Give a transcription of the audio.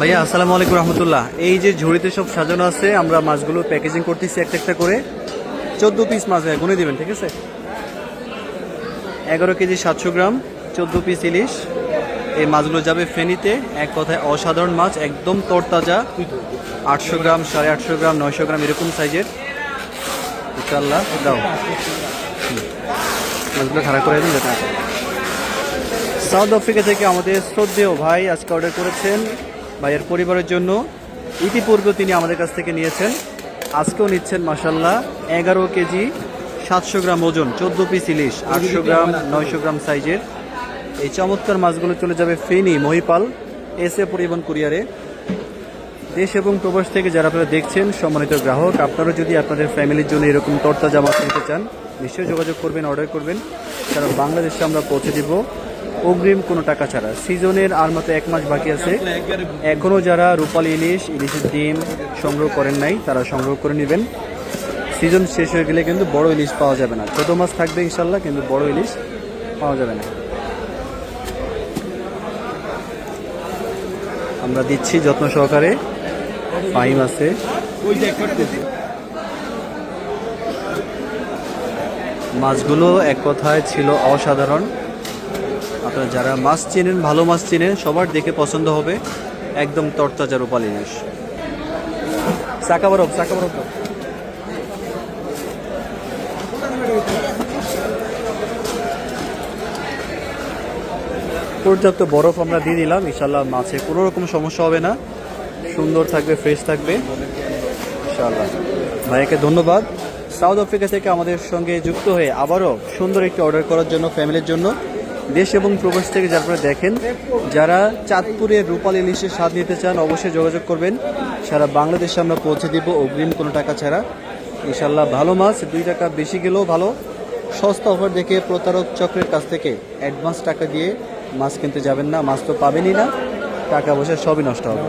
ভাইয়া আসসালামু আলাইকুম রহমতুল্লাহ। এই যে ঝুড়িতে সব সাজানো আছে, আমরা মাছগুলো প্যাকেজিং করতেছি একটা একটা করে। 14 পিস মাছ ভাইয়া গুনে দিবেন, ঠিক আছে? 11 কেজি 700 গ্রাম, 14 পিস ইলিশ। এই মাছগুলো যাবে ফেনীতে। এক কথায় অসাধারণ মাছ, একদম তরতাজা। 800 গ্রাম, 850 গ্রাম, 900 গ্রাম এরকম সাইজের। ইনশাল্লাহ দাও মাছগুলো খারাপ করে দিন। সাউথ আফ্রিকা থেকে আমাদের শ্রদ্ধেয় ভাই আজকে অর্ডার করেছেন ভাইয়ের পরিবারের জন্য। ইতিপূর্বেও তিনি আমাদের কাছ থেকে নিয়েছেন, আজকেও নিচ্ছেন মাশাল্লাহ। 11 কেজি 700 গ্রাম ওজন, 14 পিস ইলিশ, 800 গ্রাম 900 গ্রাম সাইজের। এই চমৎকার মাছগুলো চলে যাবে ফেনী মহিপাল এসএ পরিবহন কুরিয়ারে। দেশ এবং প্রবাস থেকে যারা আপনারা দেখছেন সম্মানিত গ্রাহক, আপনারা যদি আপনাদের ফ্যামিলির জন্য এরকম তরতাজা মাছ নিতে চান নিশ্চয়ই যোগাযোগ করবেন, অর্ডার করবেন। কারণ বাংলাদেশে আমরা পৌঁছে দিব অগ্রিম কোনো টাকা ছাড়া। সিজনের আর মাত্র 1 মাস বাকি আছে। এখনও যারা রূপালী ইলিশের ডিম সংগ্রহ করেন নাই তারা সংগ্রহ করে নেবেন। সিজন শেষ হয়ে গেলে কিন্তু বড় ইলিশ পাওয়া যাবে না। ছোট মাছ থাকবে ইনশাল্লাহ, কিন্তু বড় ইলিশ পাওয়া যাবে না। আমরা দিচ্ছি যত্ন সহকারে। ফাইম আছে, মাছগুলো এক কথায় ছিল অসাধারণ। আপনারা যারা মাছ চেনেন, ভালো মাছ চেনেন, সবার দেখে পছন্দ হবে। একদম তরতাজা রূপালী ইলিশ। চাকা বরফ পর্যাপ্ত বরফ আমরা দিয়ে দিলাম। ইনশাল্লাহ মাছে কোনো রকম সমস্যা হবে না, সুন্দর থাকবে, ফ্রেশ থাকবে ইনশাল্লাহ। ভাইয়াকে ধন্যবাদ সাউথ আফ্রিকা থেকে আমাদের সঙ্গে যুক্ত হয়ে আবারও সুন্দর একটি অর্ডার করার জন্য ফ্যামিলির জন্য। দেশ এবং প্রবাস থেকে যারা দেখেন, যারা চাঁদপুরের রূপালী ইলিশের স্বাদ নিতে চান অবশ্যই যোগাযোগ করবেন। সারা বাংলাদেশে আমরা পৌঁছে দিব অগ্রিম কোনো টাকা ছাড়া ইনশাল্লাহ। ভালো মাছ 2 টাকা বেশি গেলেও ভালো। সস্তা অফার দেখে প্রতারক চক্রের কাছ থেকে অ্যাডভান্স টাকা দিয়ে মাছ কিনতে যাবেন না। মাছ তো পাবেনই না, টাকা পয়সা সবই নষ্ট হবে।